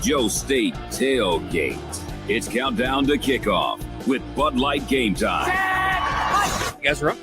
Joe State Tailgate. It's countdown to kickoff with Bud Light Game Time. You guys are up.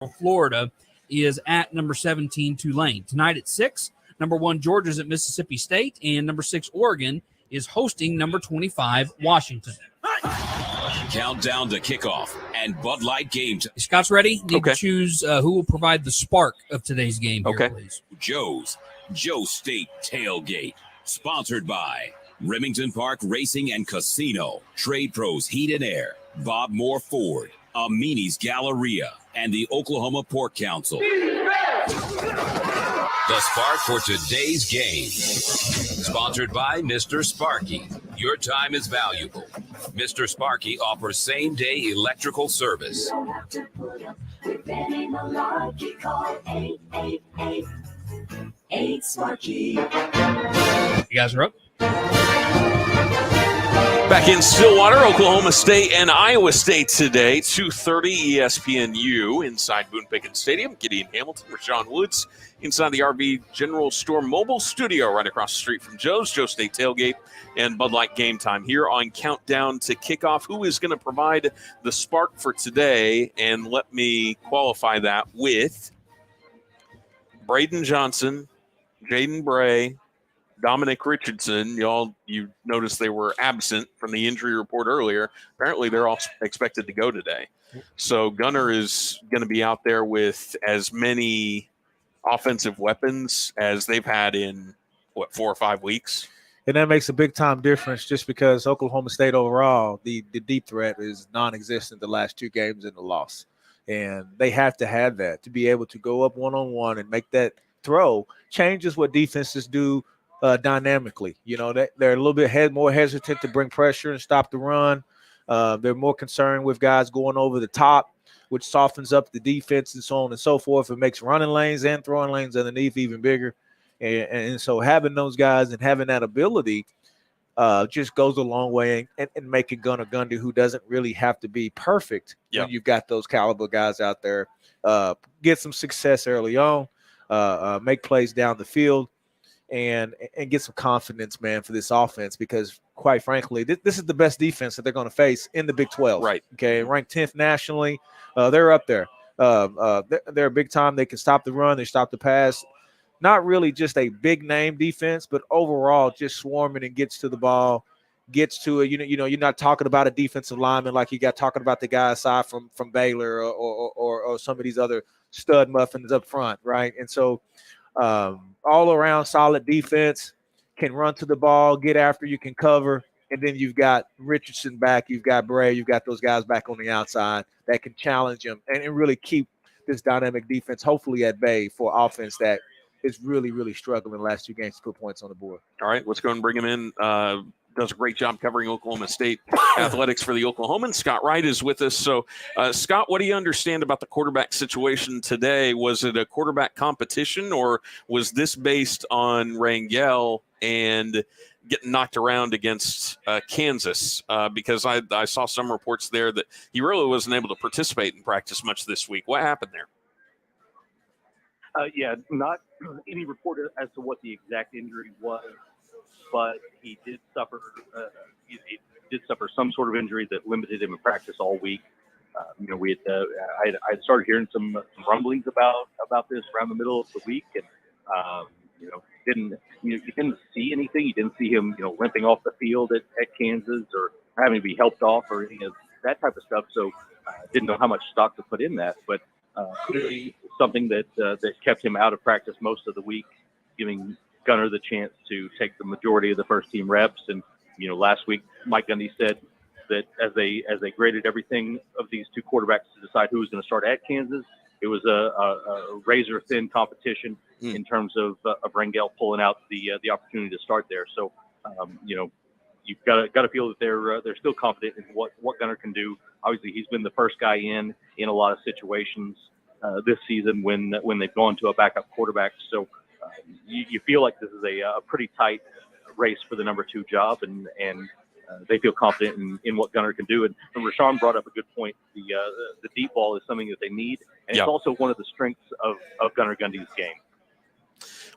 Central Florida is at number 17 Tulane. Tonight at 6, number 1 Georgia's at Mississippi State, and number 6 Oregon is hosting number 25 Washington. Countdown to kickoff and Bud Light Game Time. Scott's ready. Need to choose who will provide the spark of today's game here, please. Joe State Tailgate. Sponsored by Remington Park Racing and Casino, Trade Pros Heat and Air, Bob Moore Ford, Amini's Galleria, and the Oklahoma Pork Council. The spark for today's game. Sponsored by Mr. Sparky. Your time is valuable. Mr. Sparky offers same-day electrical service. You don't have to put up with any malarkey. Call 888-8-SPARKY. You guys are up? Back in Stillwater, Oklahoma State and Iowa State today, 2:30 ESPNU inside Boone Pickens Stadium. Gideon Hamilton, Rashaun Woods inside the RV General Store mobile studio right across the street from Joe State Tailgate and Bud Light Game Time here on Countdown to Kickoff. Who is going to provide the spark for today? And let me qualify that with Braden Johnson, Jaden Bray, Dominic Richardson. You noticed they were absent from the injury report earlier. Apparently, they're all expected to go today. So Gunner is going to be out there with as many offensive weapons as they've had in, 4 or 5 weeks. And that makes a big-time difference just because Oklahoma State overall, the deep threat is non-existent the last 2 games in the loss. And they have to have that to be able to go up one-on-one and make that throw. Changes what defenses do dynamically. They're a little bit more hesitant to bring pressure and stop the run. They're more concerned with guys going over the top, which softens up the defense and so on and so forth. It makes running lanes and throwing lanes underneath even bigger. And so having those guys and having that ability just goes a long way and making Gunnar Gundy, who doesn't really have to be perfect when you've got those caliber guys out there, get some success early on, make plays down the field, and get some confidence, man, for this offense because, quite frankly, this is the best defense that they're going to face in the Big 12. Right. Okay, ranked 10th nationally. They're up there. They're big time. They can stop the run. They stop the pass. Not really just a big-name defense, but overall just swarming and gets to the ball, gets to it. You're not talking about a defensive lineman like you got talking about the guy aside from Baylor or some of these other stud muffins up front, right? And so all around solid defense, can run to the ball, get after you, can cover, and then you've got Richardson back, you've got Bray, you've got those guys back on the outside that can challenge him and really keep this dynamic defense hopefully at bay for offense that is really, really struggling the last 2 games to put points on the board. All right, let's go and bring him in. Does a great job covering Oklahoma State athletics for the Oklahomans. Scott Wright is with us. So, Scott, what do you understand about the quarterback situation today? Was it a quarterback competition, or was this based on Rangel and getting knocked around against Kansas? Because I saw some reports there that he really wasn't able to participate in practice much this week. What happened there? Not any report as to what the exact injury was, but he did suffer. He did suffer some sort of injury that limited him in practice all week. We had I started hearing some rumblings about this around the middle of the week, and you didn't see anything. You didn't see him limping off the field at Kansas or having to be helped off or any of that type of stuff. So didn't know how much stock to put in that, but clearly something that kept him out of practice most of the week, giving Gunner the chance to take the majority of the first team reps. And last week Mike Gundy said that as they graded everything of these 2 quarterbacks to decide who was going to start at Kansas, it was a razor thin competition in terms of Rangel pulling out the opportunity to start there. So you've got to feel that they're still confident in what Gunner can do. Obviously, he's been the first guy in a lot of situations this season when they've gone to a backup quarterback. So you feel like this is a pretty tight race for the number 2 job, and they feel confident in what Gunner can do. And Rashaun brought up a good point. The deep ball is something that they need, and it's also one of the strengths of Gunner Gundy's game.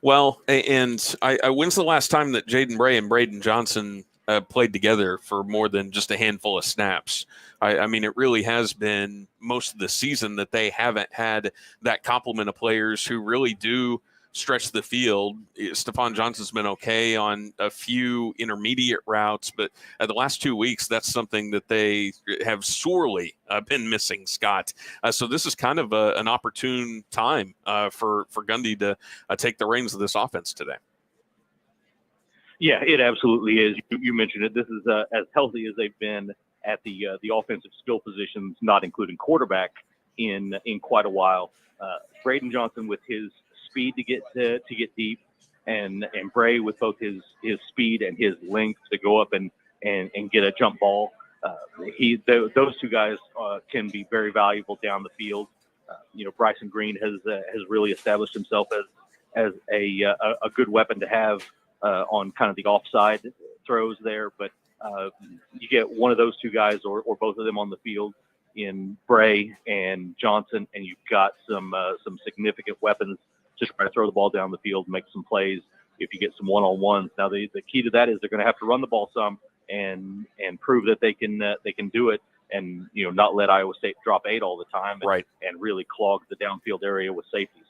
Well, and when's the last time that Jaden Bray and Braden Johnson played together for more than just a handful of snaps. I mean, it really has been most of the season that they haven't had that complement of players who really do stretch the field. Stephon Johnson's been okay on a few intermediate routes, but the last 2 weeks, that's something that they have sorely been missing, Scott. So this is kind of an opportune time for Gundy to take the reins of this offense today. Yeah, it absolutely is. You mentioned it. This is as healthy as they've been at the offensive skill positions, not including quarterback, in quite a while. Braden Johnson with his speed to get deep, and Bray with both his speed and his length to go up and get a jump ball. Those two guys can be very valuable down the field. Bryson Green has really established himself as a good weapon to have on kind of the offside throws there, but you get one of those two guys or both of them on the field in Bray and Johnson, and you've got some significant weapons to try to throw the ball down the field, make some plays. If you get some one-on-ones, now the key to that is they're going to have to run the ball some and prove that they can do it, and not let Iowa State drop 8 all the time, and really clog the downfield area with safeties.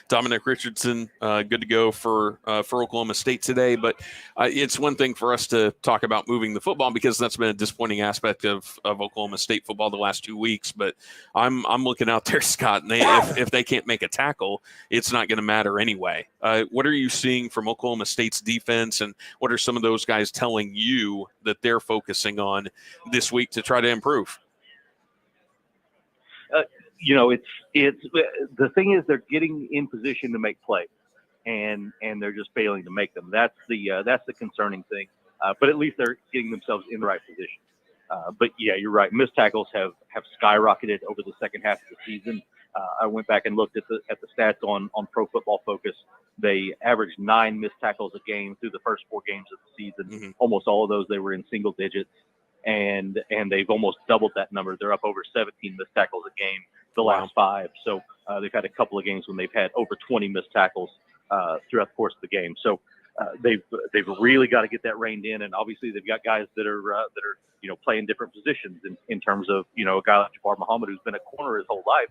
Dominic Richardson, good to go for Oklahoma State today. But it's one thing for us to talk about moving the football, because that's been a disappointing aspect of Oklahoma State football the last 2 weeks. But I'm looking out there, Scott, and if they can't make a tackle, it's not going to matter anyway. What are you seeing from Oklahoma State's defense, and what are some of those guys telling you that they're focusing on this week to try to improve? It's the thing is they're getting in position to make plays, and they're just failing to make them. That's the concerning thing. But at least they're getting themselves in the right position. But yeah, you're right. Missed tackles have skyrocketed over the second half of the season. I went back and looked at the stats on Pro Football Focus. They averaged 9 missed tackles a game through the first 4 games of the season. Mm-hmm. Almost all of those they were in single digits, and they've almost doubled that number. They're up over 17 missed tackles a game the last 5. So they've had a couple of games when they've had over 20 missed tackles throughout the course of the game. So they've really got to get that reined in, and obviously they've got guys that are playing different positions in terms of a guy like Jabbar Muhammad, who's been a corner his whole life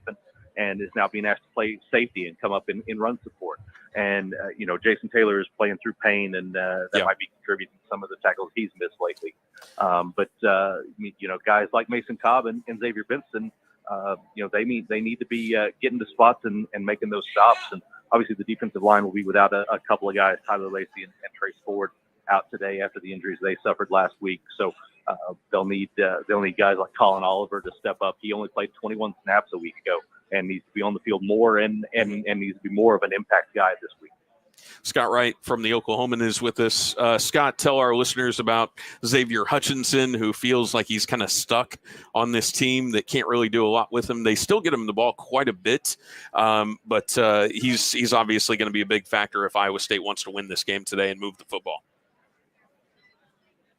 and is now being asked to play safety and come up in run support. And Jason Taylor is playing through pain, and that might be contributing to some of the tackles he's missed lately. But guys like Mason Cobb and Xavier Benson, they need to be getting to spots and making those stops. And obviously the defensive line will be without a couple of guys, Tyler Lacey and Trace Ford, out today after the injuries they suffered last week. So they'll need guys like Colin Oliver to step up. He only played 21 snaps a week ago and needs to be on the field more and needs to be more of an impact guy this week. Scott Wright from the Oklahoman is with us. Scott, tell our listeners about Xavier Hutchinson, who feels like he's kind of stuck on this team that can't really do a lot with him. They still get him the ball quite a bit, but he's obviously going to be a big factor if Iowa State wants to win this game today and move the football.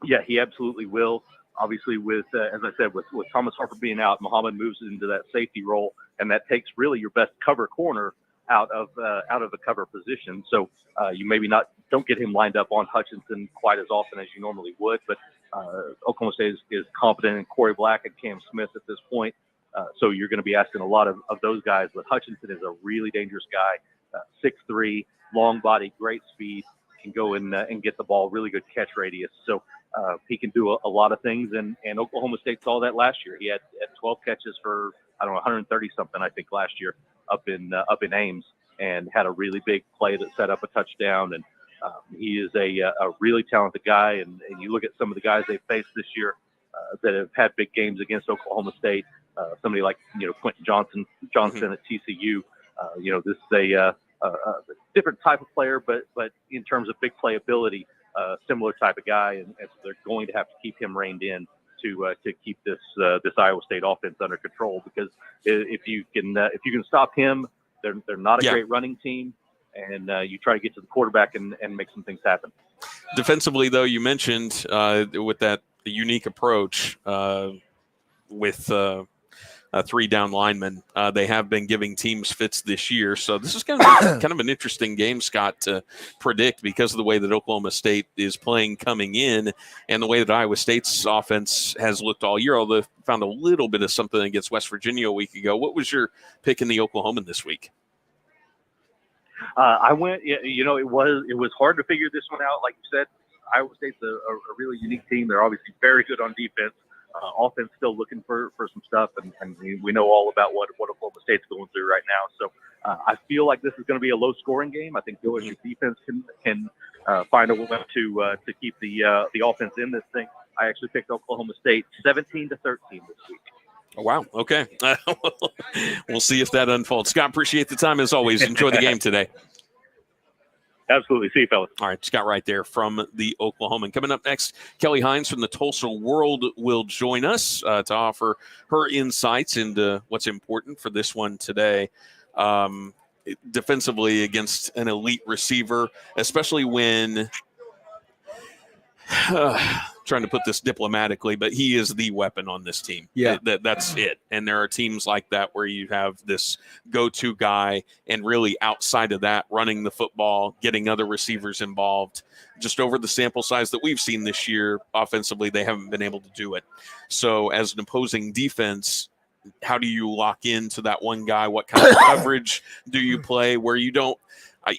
Yeah, he absolutely will. Obviously, with as I said, with Thomas Harper being out, Muhammad moves into that safety role, and that takes really your best cover corner out of the cover position. So you maybe don't get him lined up on Hutchinson quite as often as you normally would, but Oklahoma State is confident in Corey Black and Cam Smith at this point. So you're going to be asking a lot of those guys, but Hutchinson is a really dangerous guy, 6'3", long body, great speed, can go in and get the ball, really good catch radius. So he can do a lot of things, and Oklahoma State saw that last year. He had 12 catches for 130 something, I think, last year up in Ames, and had a really big play that set up a touchdown. And he is a really talented guy. And you look at some of the guys they faced this year that have had big games against Oklahoma State. Somebody like Quentin Johnson at TCU. This is a different type of player, but in terms of big playability, similar type of guy, and so they're going to have to keep him reined in to keep this Iowa State offense under control. Because if you can stop him, they're not a great running team, and you try to get to the quarterback and make some things happen. Defensively, though, you mentioned with that unique approach with 3-down linemen. They have been giving teams fits this year. So this is kind of an interesting game, Scott, to predict because of the way that Oklahoma State is playing coming in and the way that Iowa State's offense has looked all year, although found a little bit of something against West Virginia a week ago. What was your pick in the Oklahoman this week? I went, it was hard to figure this one out. Like you said, Iowa State's a really unique team. They're obviously very good on defense. Offense still looking for some stuff, and we know all about what Oklahoma State's going through right now. So I feel like this is going to be a low-scoring game. I think OSU's defense can find a way to keep the offense in this thing. I actually picked Oklahoma State 17-13 this week. Oh, wow. Okay. We'll see if that unfolds. Scott, appreciate the time as always. Enjoy the game today. Absolutely. See you, fellas. All right, Scott right there from the Oklahoman. Coming up next, Kelly Hines from the Tulsa World will join us to offer her insights into what's important for this one today. Defensively against an elite receiver, especially when trying to put this diplomatically, but he is the weapon on this team. Yeah, that's it. And there are teams like that where you have this go-to guy, and really outside of that, running the football, getting other receivers involved. Just over the sample size that we've seen this year, offensively, they haven't been able to do it. So as an opposing defense, how do you lock into that one guy? What kind of coverage do you play where you don't?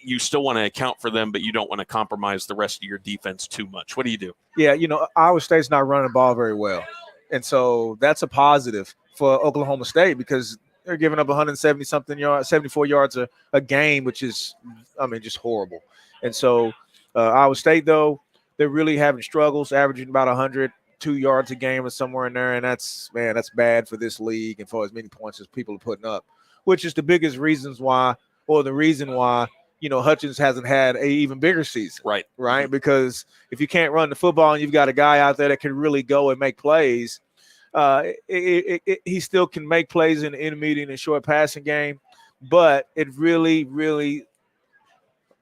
You still want to account for them, but you don't want to compromise the rest of your defense too much. What do you do? Yeah, Iowa State's not running the ball very well. And so that's a positive for Oklahoma State because they're giving up 170-something yards, 74 yards a game, which is, just horrible. And so Iowa State, though, they're really having struggles, averaging about 102 yards a game or somewhere in there. And that's bad for this league and for as many points as people are putting up, which is the biggest reason why Hutchins hasn't had a even bigger season. Right. Mm-hmm. Because if you can't run the football and you've got a guy out there that can really go and make plays, he still can make plays in the intermediate and short passing game, but it really, really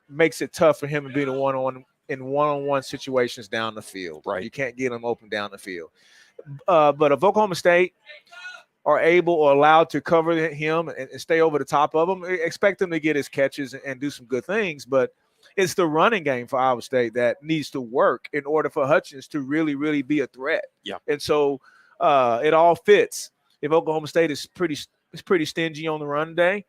makes it tough for him to be the one-on-one situations down the field. Right. You can't get him open down the field. But if Oklahoma State are able or allowed to cover him and stay over the top of him, expect him to get his catches and do some good things. But it's the running game for Iowa State that needs to work in order for Hutchins to really, really be a threat. Yeah. And so it all fits. If Oklahoma State is pretty stingy on the run day,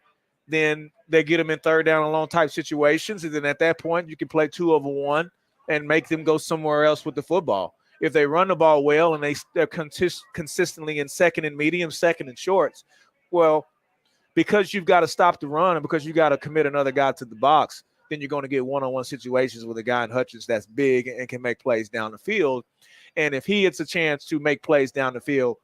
then they get them in third down and long type situations. And then at that point, you can play 2-over-1 and make them go somewhere else with the football. If they run the ball well and they're consistently in second and medium, second and shorts, well, because you've got to stop the run and because you got to commit another guy to the box, then you're going to get one-on-one situations with a guy in Hutchins that's big and can make plays down the field. And if he gets a chance to make plays down the field,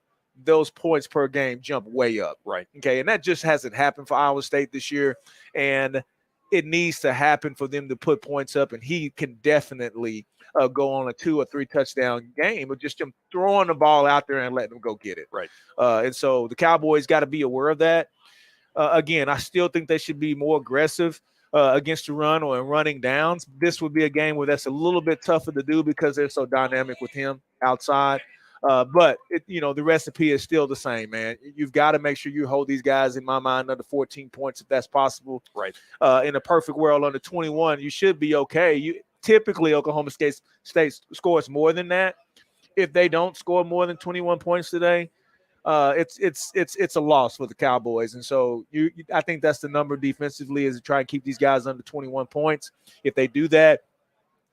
those points per game jump way up. Right. Okay, and that just hasn't happened for Iowa State this year. And it needs to happen for them to put points up, and he can definitely go on a 2 or 3 touchdown game, or just him throwing the ball out there and letting them go get it. Right. And so the Cowboys got to be aware of that. Again, I still think they should be more aggressive against the run or in running downs. This would be a game where that's a little bit tougher to do because they're so dynamic with him outside. But the recipe is still the same, man. You've got to make sure you hold these guys, in my mind, under 14 points if that's possible. Right. In a perfect world, under 21, you should be okay. Typically, Oklahoma State scores more than that. If they don't score more than 21 points today, it's a loss for the Cowboys. And so I think that's the number defensively, is to try and keep these guys under 21 points. If they do that,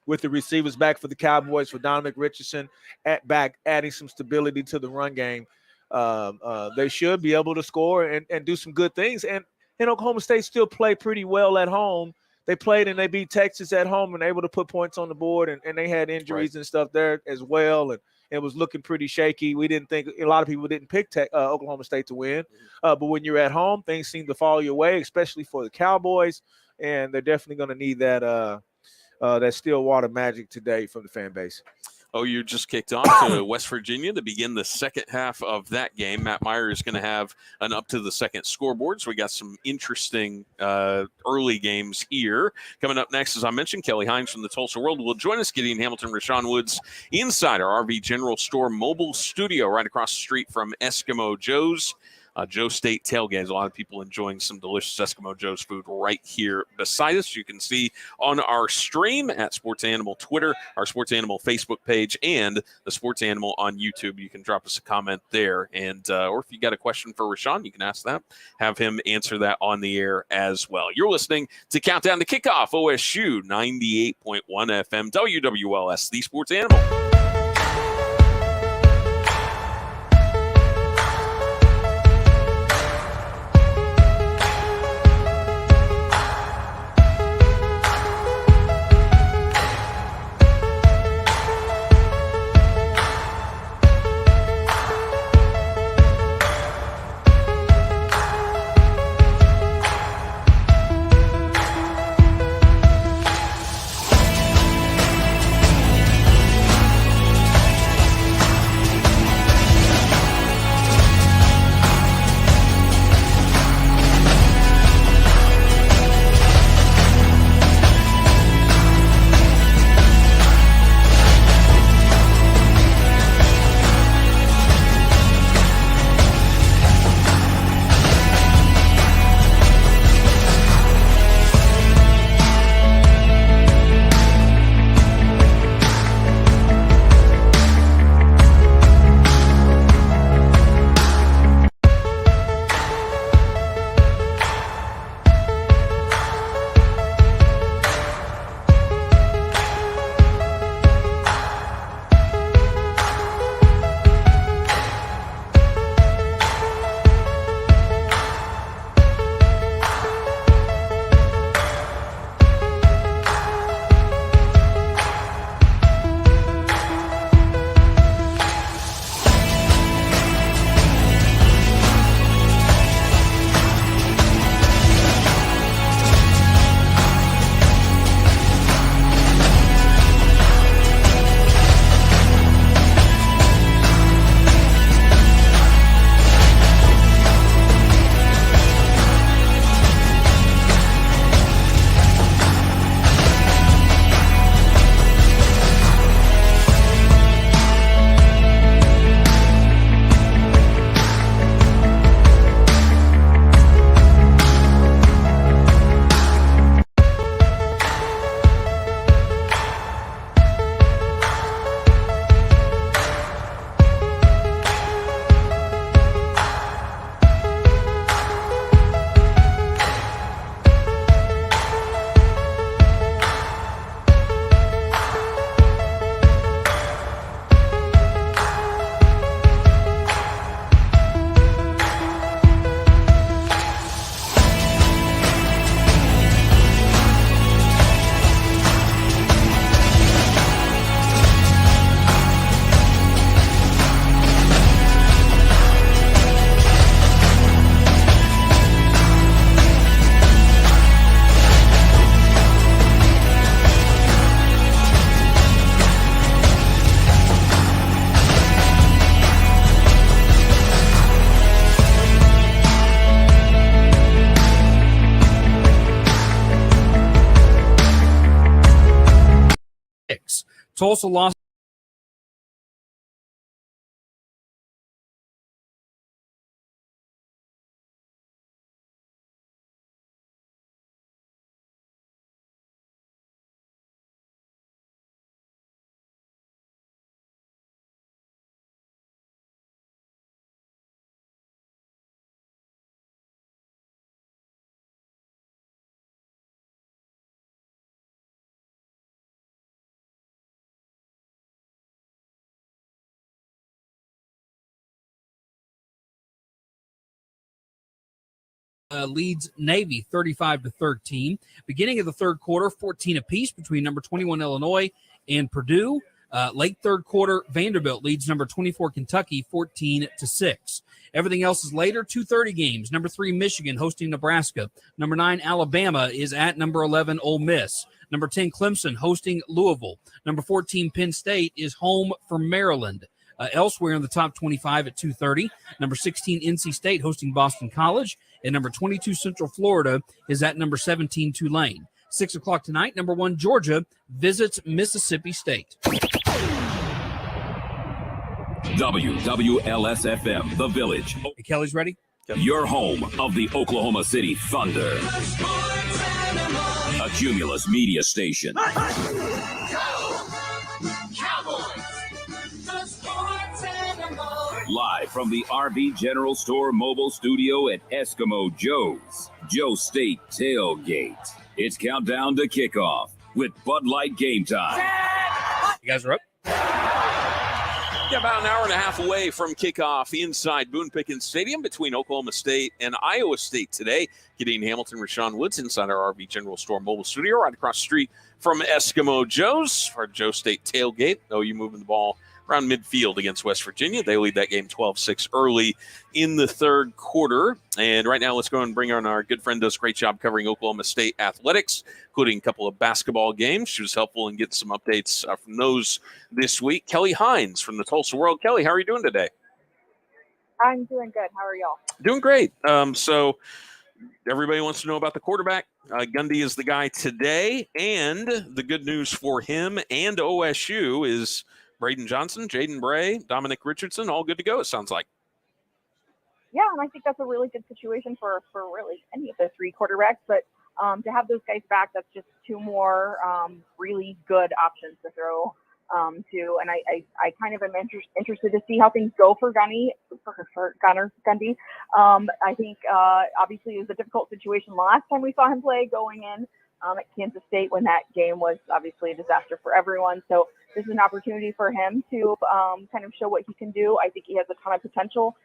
with the receivers back for the Cowboys, for Donovan Richardson adding some stability to the run game, they should be able to score and do some good things. And Oklahoma State still play pretty well at home. They played and they beat Texas at home and able to put points on the board, and they had injuries and stuff there as well. And it was looking pretty shaky. We didn't think – a lot of people didn't pick Oklahoma State to win. But when you're at home, things seem to fall your way, especially for the Cowboys. And they're definitely going to need that Stillwater magic today from the fan base. OU just kicked off to West Virginia to begin the second half of that game. Matt Meyer is going to have an up-to-the-second scoreboard, so we got some interesting early games here. Coming up next, as I mentioned, Kelly Hines from the Tulsa World will join us. Gideon Hamilton, Rashaun Woods, inside our RV General Store mobile studio right across the street from Eskimo Joe's. Joe State Tailgate. There's a lot of people enjoying some delicious Eskimo Joe's food right here beside us. You can see on our stream at Sports Animal Twitter, our Sports Animal Facebook page, and the Sports Animal on YouTube. You can drop us a comment there. And or if you got a question for Rashaun, you can ask that. Have him answer that on the air as well. You're listening to Countdown to Kickoff, OSU 98.1 FM, WWLS, the Sports Animal. Tulsa lost leads Navy 35-13. Beginning of the third quarter, 14 apiece between number 21 Illinois and Purdue. Late third quarter, Vanderbilt leads number 24 Kentucky 14-6. Everything else is later. 2:30 games. Number 3 Michigan hosting Nebraska. Number 9 Alabama is at number 11 Ole Miss. Number 10 Clemson hosting Louisville. Number 14 Penn State is home for Maryland. Elsewhere in the top 25 at 2:30, number 16 NC State hosting Boston College, and number 22 Central Florida is at number 17 Tulane. 6 o'clock tonight, number 1 Georgia visits Mississippi State. WWLS-FM, The Village. Hey, Kelly's ready? Your home of the Oklahoma City Thunder. A Cumulus media station. Live from the RV General Store mobile studio at Eskimo Joe's, Joe State Tailgate. It's countdown to kickoff with Bud Light Game Time. You guys are up? Yeah, about an hour and a half away from kickoff inside Boone Pickens Stadium between Oklahoma State and Iowa State today. Gideon Hamilton, Rashaun Woods inside our RV General Store mobile studio right across the street from Eskimo Joe's, our Joe State Tailgate. OU moving the ball around midfield against West Virginia. They lead that game 12-6 early in the third quarter. And right now, let's go and bring on our good friend, does a great job covering Oklahoma State athletics, including a couple of basketball games. She was helpful in getting some updates from those this week. Kelly Hines from the Tulsa World. Kelly, how are you doing today? I'm doing good. How are y'all? Doing great. So everybody wants to know about the quarterback. Gundy is the guy today. And the good news for him and OSU is Braden Johnson, Jaden Bray, Dominic Richardson, all good to go, it sounds like. Yeah, and I think that's a really good situation for really any of the three quarterbacks. But to have those guys back, that's just two more really good options to throw to. And I kind of am interested to see how things go for Gundy. I think obviously it was a difficult situation last time we saw him play going in at Kansas State when that game was obviously a disaster for everyone. So this is an opportunity for him to kind of show what he can do. I think he has a ton of potential,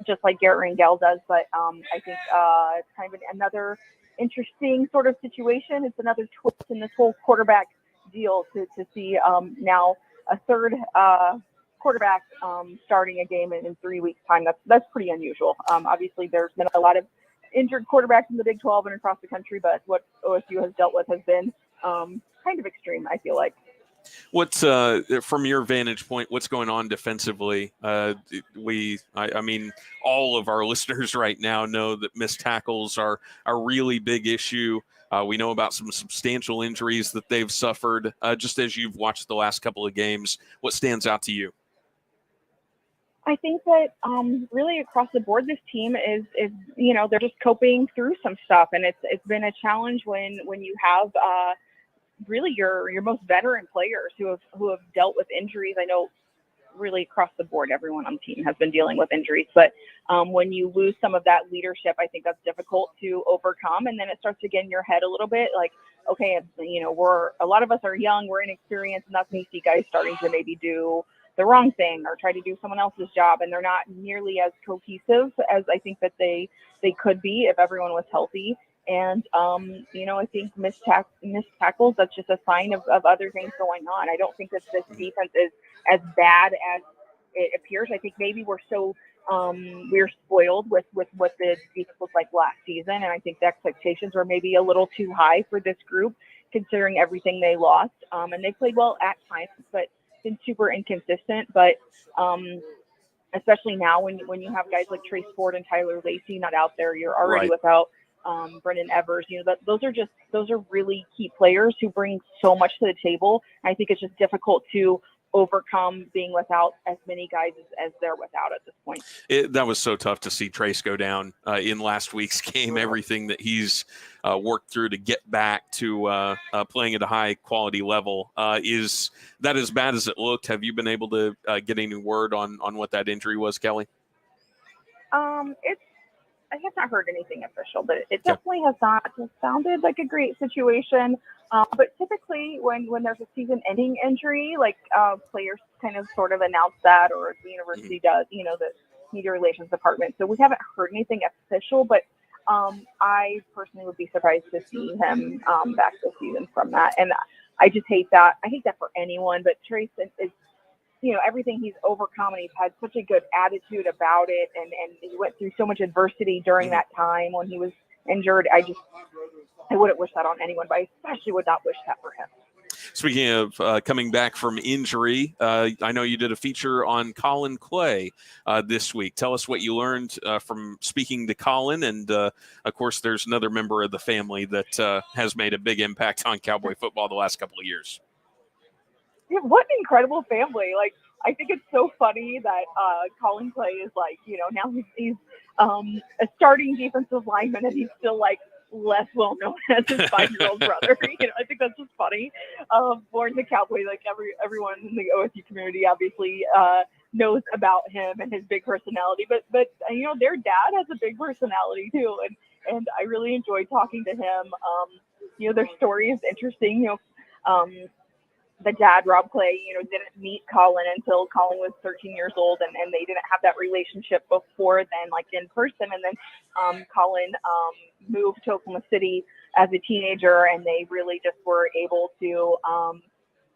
just like Garrett Rangel does. But I think it's kind of another interesting sort of situation. It's another twist in this whole quarterback deal to see now a third quarterback starting a game in 3 weeks' time. That's pretty unusual. Obviously, there's been a lot of injured quarterbacks in the Big 12 and across the country, but what OSU has dealt with has been kind of extreme, I feel like. What's from your vantage point, what's going on defensively? I mean, all of our listeners right now know that missed tackles are a really big issue. We know about some substantial injuries that they've suffered. Just as you've watched the last couple of games, what stands out to you? I think that really across the board, this team is they're just coping through some stuff, and it's been a challenge when you have really your most veteran players who have dealt with injuries. I know really across the board, everyone on the team has been dealing with injuries, but when you lose some of that leadership, I think that's difficult to overcome. And then it starts to get in your head a little bit like, okay, a lot of us are young, we're inexperienced, and that's when you see guys starting to maybe do the wrong thing or try to do someone else's job, and they're not nearly as cohesive as I think that they could be if everyone was healthy. And I think missed tackles, that's just a sign of other things going on. I don't think that this defense is as bad as it appears. I think maybe we're spoiled with what the defense looked like last season, and I think the expectations were maybe a little too high for this group considering everything they lost. And they played well at times, but been super inconsistent. But especially now when you have guys like Trace Ford and Tyler Lacey not out there, you're already without Brendan Evers. Those are really key players who bring so much to the table. And I think it's just difficult to overcome being without as many guys as they're without at this point. That was so tough to see Trace go down in last week's game. Everything that he's worked through to get back to playing at a high quality level. Is that as bad as it looked? Have you been able to get any word on what that injury was, Kelly? I have not heard anything official, but it definitely has not sounded like a great situation. But typically when there's a season-ending injury, like players kind of sort of announce that, or the university does, the media relations department. So we haven't heard anything official, but I personally would be surprised to see him back this season from that. And I just hate that. I hate that for anyone, but Trace is everything he's overcome, and he's had such a good attitude about it. And he went through so much adversity during that time when he was injured. I wouldn't wish that on anyone, but I especially would not wish that for him. Speaking of coming back from injury, I know you did a feature on Colin Clay this week. Tell us what you learned from speaking to Colin. And, of course, there's another member of the family that has made a big impact on Cowboy football the last couple of years. Yeah, what an incredible family. Like, I think it's so funny that Colin Clay is like, now he's a starting defensive lineman, and he's still like less well known as his 5-year-old brother. I think that's just funny. Born the Cowboy, like everyone in the OSU community obviously knows about him and his big personality, but their dad has a big personality too, and I really enjoyed talking to him. Their story is interesting. The dad, Rob Clay, didn't meet Colin until Colin was 13 years old, and they didn't have that relationship before then, like in person. And then Colin moved to Oklahoma City as a teenager, and they really just were able to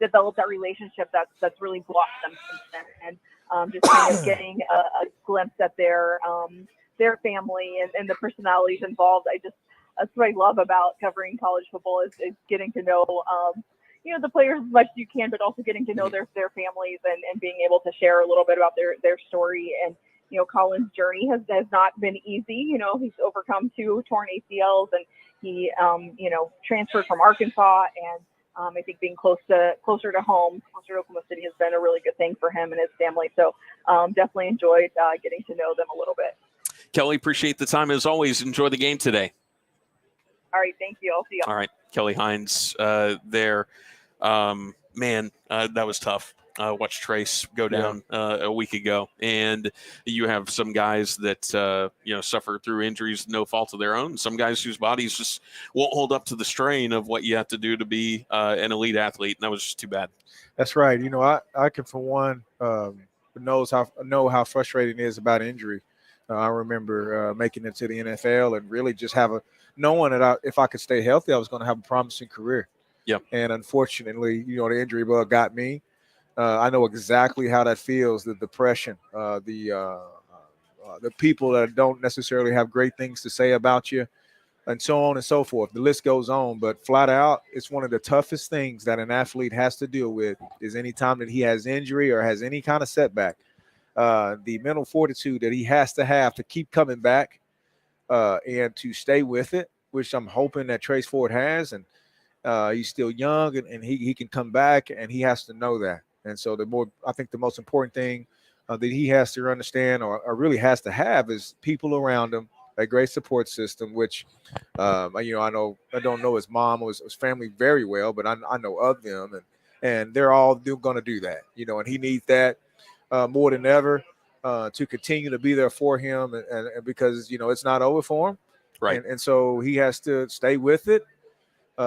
develop that relationship that's really blossomed since then. And just kind of getting a glimpse at their family and the personalities involved. That's what I love about covering college football is getting to know the players as much as you can, but also getting to know their families and being able to share a little bit about their story. And Colin's journey has not been easy. He's overcome 2 torn ACLs, and he transferred from Arkansas, and I think being closer to home, closer to Oklahoma City, has been a really good thing for him and his family. So definitely enjoyed getting to know them a little bit. Kelly, appreciate the time as always. Enjoy the game today. All right, thank you. I'll see you. All right, Kelly Hines there. That was tough. Watched Trace go down a week ago, and you have some guys that suffer through injuries, no fault of their own. Some guys whose bodies just won't hold up to the strain of what you have to do to be an elite athlete, and that was just too bad. That's right. I can, for one, know how frustrating it is about injury. I remember making it to the NFL and really just knowing that if I could stay healthy, I was going to have a promising career. Yep. And unfortunately, the injury bug got me. I know exactly how that feels, the depression, the people that don't necessarily have great things to say about you, and so on and so forth. The list goes on, but flat out, it's one of the toughest things that an athlete has to deal with is any time that he has injury or has any kind of setback. The mental fortitude that he has to keep coming back and to stay with it, which I'm hoping that Trace Ford has. And he's still young, and he can come back, and he has to know that. And so I think the most important thing that he has to understand or really has to have is people around him, a great support system, which, I don't know his mom or his family very well, but I know of them, and they're all going to do that, and he needs that more than ever to continue to be there for him, and because, it's not over for him. Right. And so he has to stay with it.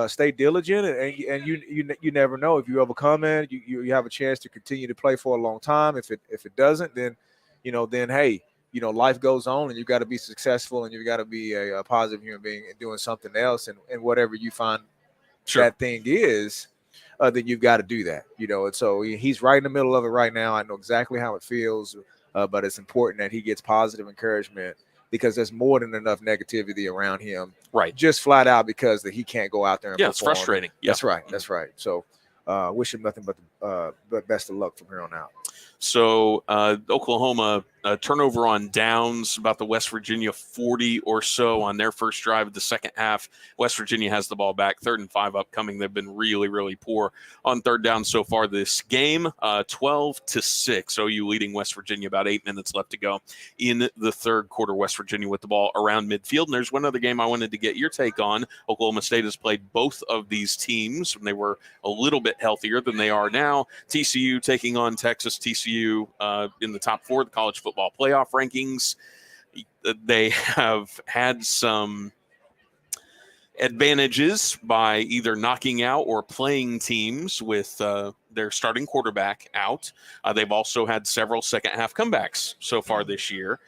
Stay diligent, and you never know if you overcome it. You have a chance to continue to play for a long time. If it doesn't, then hey, life goes on, and you got to be successful, and you got to be a positive human being and doing something else, and whatever you find that thing is, then you've got to do that. And so he's right in the middle of it right now. I know exactly how it feels, but it's important that he gets positive encouragement, because there's more than enough negativity around him. Right. Just flat out because that he can't go out there and perform. It's frustrating. That's right. That's right. So wish him nothing but best of luck from here on out. So Oklahoma turnover on downs, about the West Virginia 40 or so on their first drive of the second half. West Virginia has the ball back, 3rd and 5 upcoming. They've been really, really poor on third down so far this game, 12-6. OU leading West Virginia, about 8 minutes left to go in the third quarter. West Virginia with the ball around midfield. And there's one other game I wanted to get your take on. Oklahoma State has played both of these teams when they were a little bit healthier than they are now. TCU taking on Texas. TCU in the top 4 of the college football playoff rankings. They have had some advantages by either knocking out or playing teams with their starting quarterback out. They've also had several second half comebacks so far this year.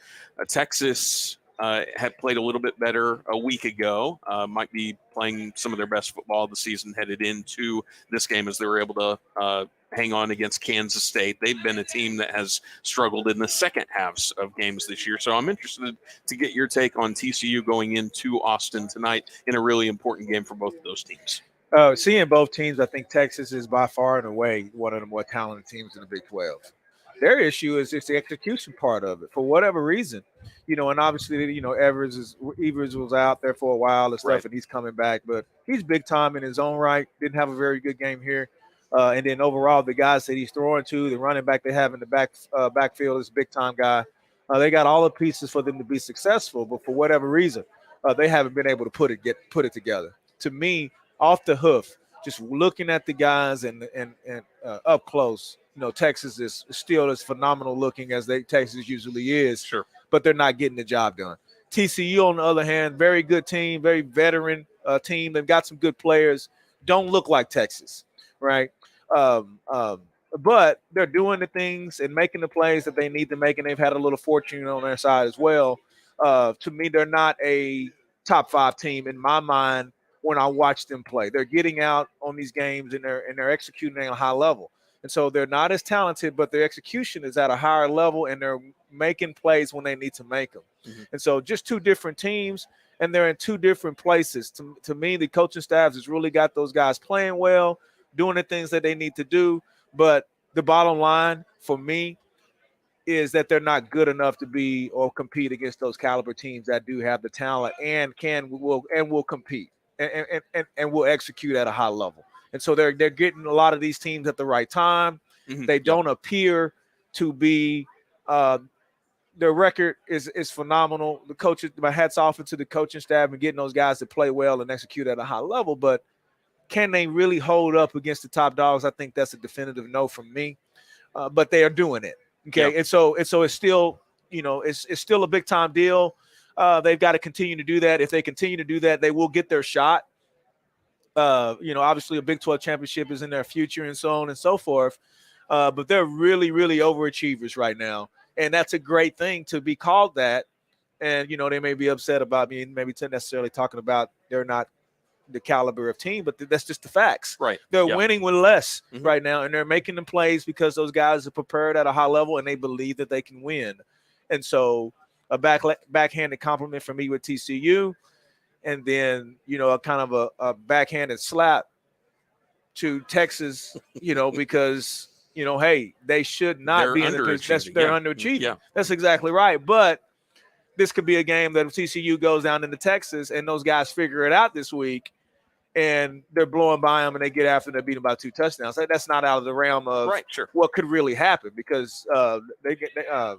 Texas had played a little bit better a week ago, might be playing some of their best football of the season headed into this game as they were able to hang on against Kansas State. They've been a team that has struggled in the second halves of games this year. So I'm interested to get your take on TCU going into Austin tonight in a really important game for both of those teams. Seeing both teams, I think Texas is by far and away one of the more talented teams in the Big 12. Their issue is it's the execution part of it for whatever reason, and obviously, Evers was out there for a while and stuff, right, and he's coming back, but he's big time in his own right. Didn't have a very good game here. And then overall, the guys that he's throwing to, the running back they have in the backfield is a big time guy. They got all the pieces for them to be successful, but for whatever reason, they haven't been able to put it together. To me, off the hoof, just looking at the guys and up close, Texas is still as phenomenal looking as Texas usually is. Sure. But they're not getting the job done. TCU, on the other hand, very good team, very veteran team. They've got some good players. Don't look like Texas, right? But they're doing the things and making the plays that they need to make, and they've had a little fortune on their side as well. To me, they're not a top 5 team in my mind when I watch them play. They're getting out on these games, and they're executing at a high level. And so they're not as talented, but their execution is at a higher level, and they're making plays when they need to make them. Mm-hmm. And so just 2 different teams, and they're in 2 different places. To me, the coaching staff has really got those guys playing well, doing the things that they need to do. But the bottom line for me is that they're not good enough to be or compete against those caliber teams that do have the talent and will compete and will execute at a high level. And so they're getting a lot of these teams at the right time. Mm-hmm. They don't appear to be their record is phenomenal. The coaches, my hats off to the coaching staff and getting those guys to play well and execute at a high level. But can they really hold up against the top dogs? I think that's a definitive no from me. But they are doing it. Okay. Yep. And so it's still, it's still a big time deal. They've got to continue to do that. If they continue to do that, they will get their shot. Obviously a Big 12 championship is in their future and so on and so forth. But they're really, really overachievers right now. And that's a great thing to be called that. And, they may be upset about me and maybe necessarily talking about they're not the caliber of team, but that's just the facts. Right. They're winning with less right now, and they're making the plays because those guys are prepared at a high level and they believe that they can win. And so a backhanded compliment from me with TCU, and then, a kind of a backhanded slap to Texas, because, hey, they should not be in the position. They're underachieving. Yeah. That's exactly right. But this could be a game that if TCU goes down into Texas and those guys figure it out this week and they're blowing by them and they get after them, they beat them by 2 touchdowns. That's not out of the realm of what could really happen because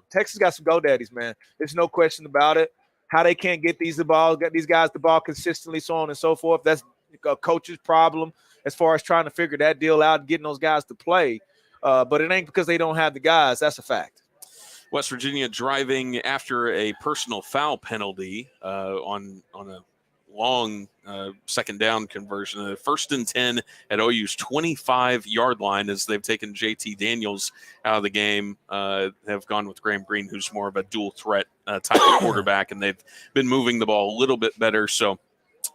Texas got some go-daddies, man. There's no question about it. How they can't get these guys the ball consistently, so on and so forth. That's a coach's problem as far as trying to figure that deal out and getting those guys to play. But it ain't because they don't have the guys. That's a fact. West Virginia driving after a personal foul penalty on a long second down conversion. 1st and 10 at OU's 25-yard line as they've taken JT Daniels out of the game, have gone with Graham Green, who's more of a dual threat type of quarterback, and they've been moving the ball a little bit better. So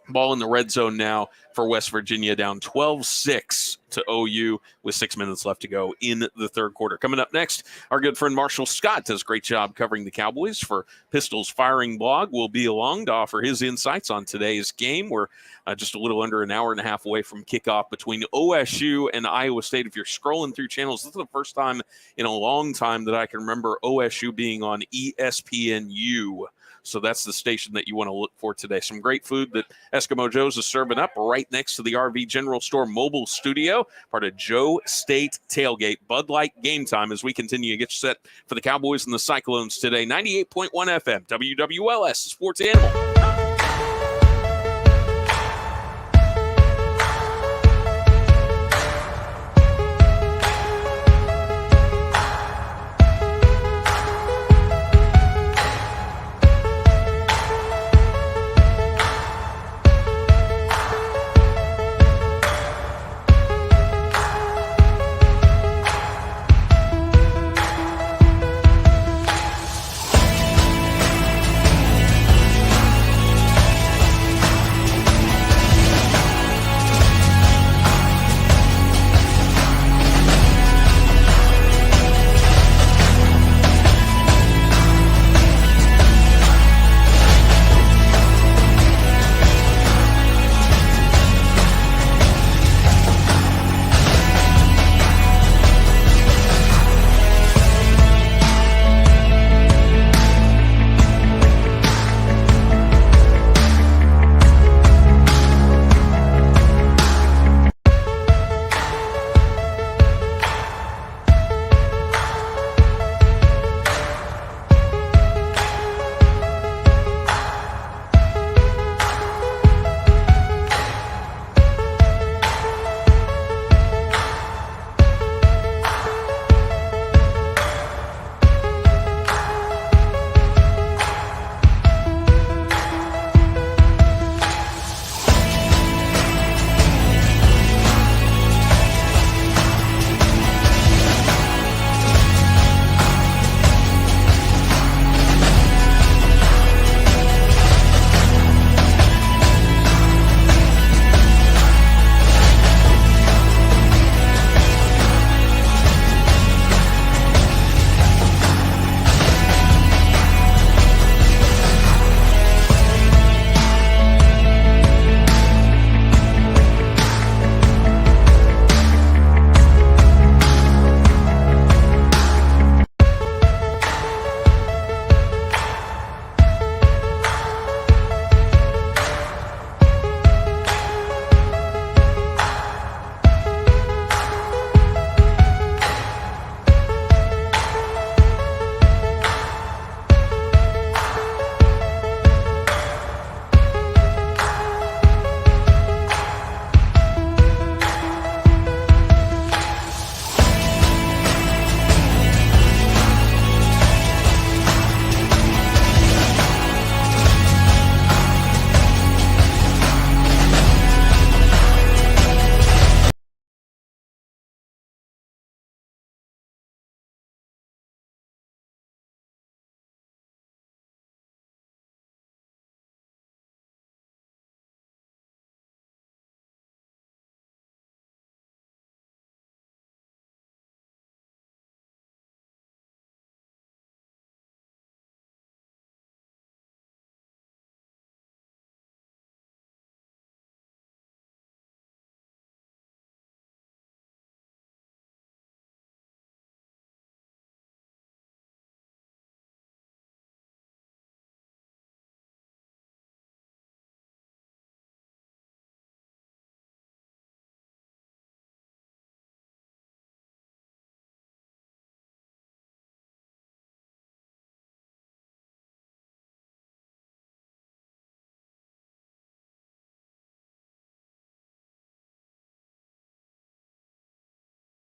ball in the red zone now for West Virginia, down 12-6 to OU with 6 minutes left to go in the 3rd quarter. Coming up next, our good friend Marshall Scott does a great job covering the Cowboys for Pistols Firing Blog. Will be along to offer his insights on today's game. We're just a little under an hour and a half away from kickoff between OSU and Iowa State. If you're scrolling through channels, this is the first time in a long time that I can remember OSU being on ESPNU. So that's the station that you want to look for today. Some great food that Eskimo Joe's is serving up right next to the RV General Store mobile studio, part of Joe State Tailgate. Bud Light Game Time as we continue to get you set for the Cowboys and the Cyclones today. 98.1 FM, WWLS, Sports Animal.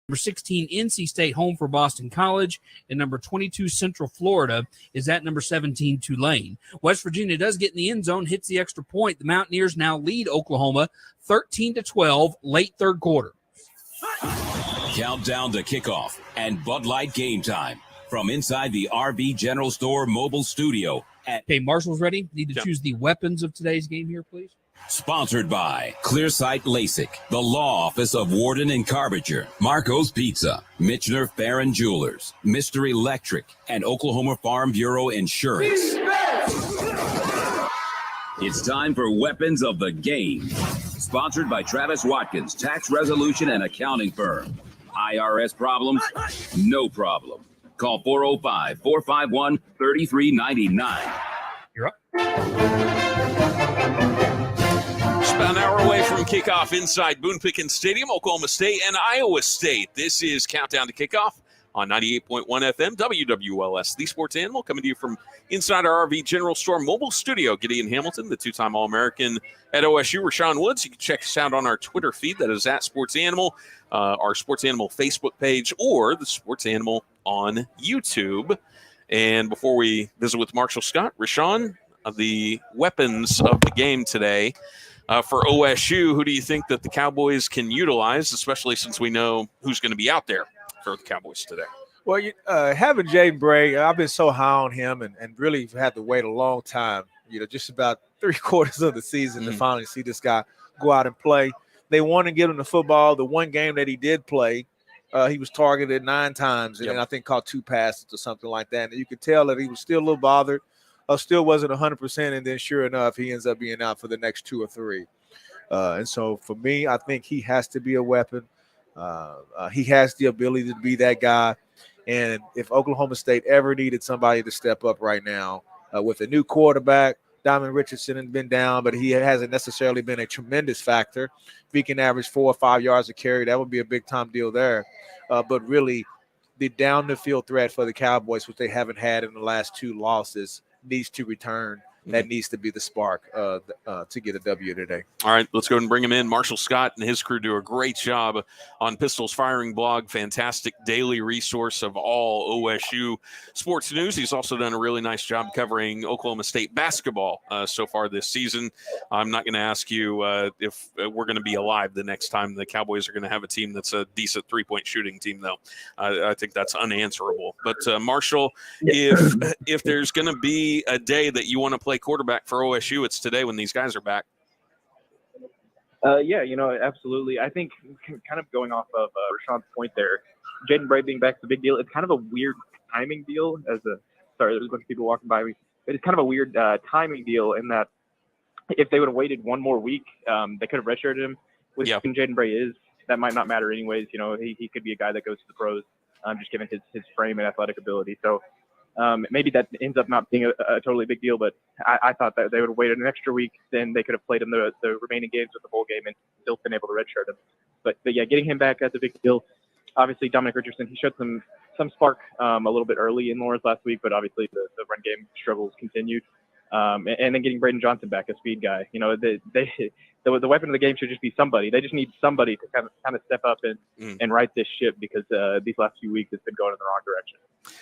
Number 16, NC State, home for Boston College. And number 22, Central Florida, is at number 17, Tulane. West Virginia does get in the end zone, hits the extra point. The Mountaineers now lead Oklahoma 13-12, late third quarter. Countdown to kickoff and Bud Light Game Time from inside the RV General Store mobile studio. Okay, Marshall's ready. Need to choose the weapons of today's game here, please. Sponsored by Clearsight LASIK, the law office of Warden and Carbinger, Marco's Pizza, Michener Fair and Jewelers, Mr. Electric, and Oklahoma Farm Bureau Insurance. It's time for Weapons of the Game. Sponsored by Travis Watkins, tax resolution and accounting firm. IRS problems? No problem. Call 405-451-3399. You're up. About an hour away from kickoff inside Boone Pickens Stadium, Oklahoma State and Iowa State. This is Countdown to Kickoff on 98.1 FM, WWLS, the Sports Animal, coming to you from inside our RV General Store mobile studio. Gideon Hamilton, the two-time All-American at OSU, Rashaun Woods. You can check us out on our Twitter feed, that is at Sports Animal, our Sports Animal Facebook page, or the Sports Animal on YouTube. And before we visit with Marshall Scott, Rashaun, the weapons of the game today. For OSU, who do you think that the Cowboys can utilize, especially since we know who's going to be out there for the Cowboys today? Well, having Jaden Bray, I've been so high on him and really had to wait a long time, just about 3/4 of the season to finally see this guy go out and play. They want to get him the football. The one game that he did play, he was targeted 9 times and I think caught 2 passes or something like that. And you could tell that he was still a little bothered. Still wasn't 100%, and then sure enough, he ends up being out for the next 2 or 3. And so for me, I think he has to be a weapon. He has the ability to be that guy. And if Oklahoma State ever needed somebody to step up right now with a new quarterback, Diamond Richardson has been down, but he hasn't necessarily been a tremendous factor. If he can average 4 or 5 yards a carry, that would be a big-time deal there. But really, the down-the-field threat for the Cowboys, which they haven't had in the last 2 losses, needs to return. That needs to be the spark to get a W today. All right, let's go ahead and bring him in. Marshall Scott and his crew do a great job on Pistols Firing Blog, fantastic daily resource of all OSU sports news. He's also done a really nice job covering Oklahoma State basketball so far this season. I'm not going to ask you if we're going to be alive the next time the Cowboys are going to have a team that's a decent three-point shooting team, though. I think that's unanswerable. But, Marshall, if there's going to be a day that you want to play quarterback for OSU, it's today when these guys are back. Yeah, absolutely. I think kind of going off of Rashawn's point there, Jaden Bray being back is a big deal. It's kind of a weird timing deal. Sorry, there's a bunch of people walking by me. But it's kind of a weird timing deal in that if they would have waited one more week, they could have redshirted him. With who Jaden Bray is, that might not matter anyways. He could be a guy that goes to the pros, just given his frame and athletic ability. So maybe that ends up not being a totally big deal, but I thought that they would have waited an extra week, then they could have played him the remaining games of the bowl game and still been able to redshirt him. But yeah, getting him back, that's a big deal. Obviously, Dominic Richardson, he showed some spark a little bit early in Lawrence last week, but obviously the run game struggles continued. And then getting Braden Johnson back, a speed guy. The weapon of the game should just be somebody. They just need somebody to kind of step up and right this ship because these last few weeks it's been going in the wrong direction.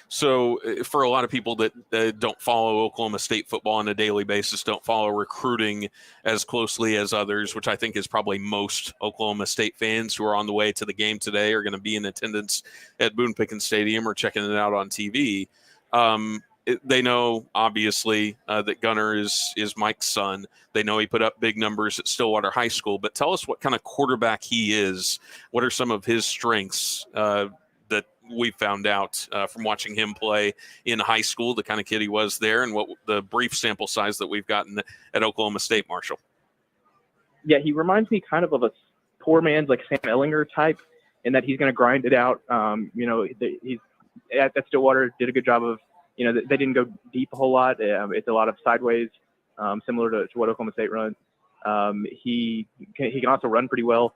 So for a lot of people that don't follow Oklahoma State football on a daily basis, don't follow recruiting as closely as others, which I think is probably most Oklahoma State fans who are on the way to the game today are going to be in attendance at Boone Pickens Stadium or checking it out on TV. They know, obviously, that Gunner is Mike's son. They know he put up big numbers at Stillwater High School. But tell us what kind of quarterback he is. What are some of his strengths that we found out from watching him play in high school, the kind of kid he was there, and what the brief sample size that we've gotten at Oklahoma State, Marshall? Yeah, he reminds me kind of a poor man's like Sam Ehlinger type in that he's going to grind it out. He's at Stillwater, did a good job of, they didn't go deep a whole lot. It's a lot of sideways, similar to what Oklahoma State runs. He can also run pretty well.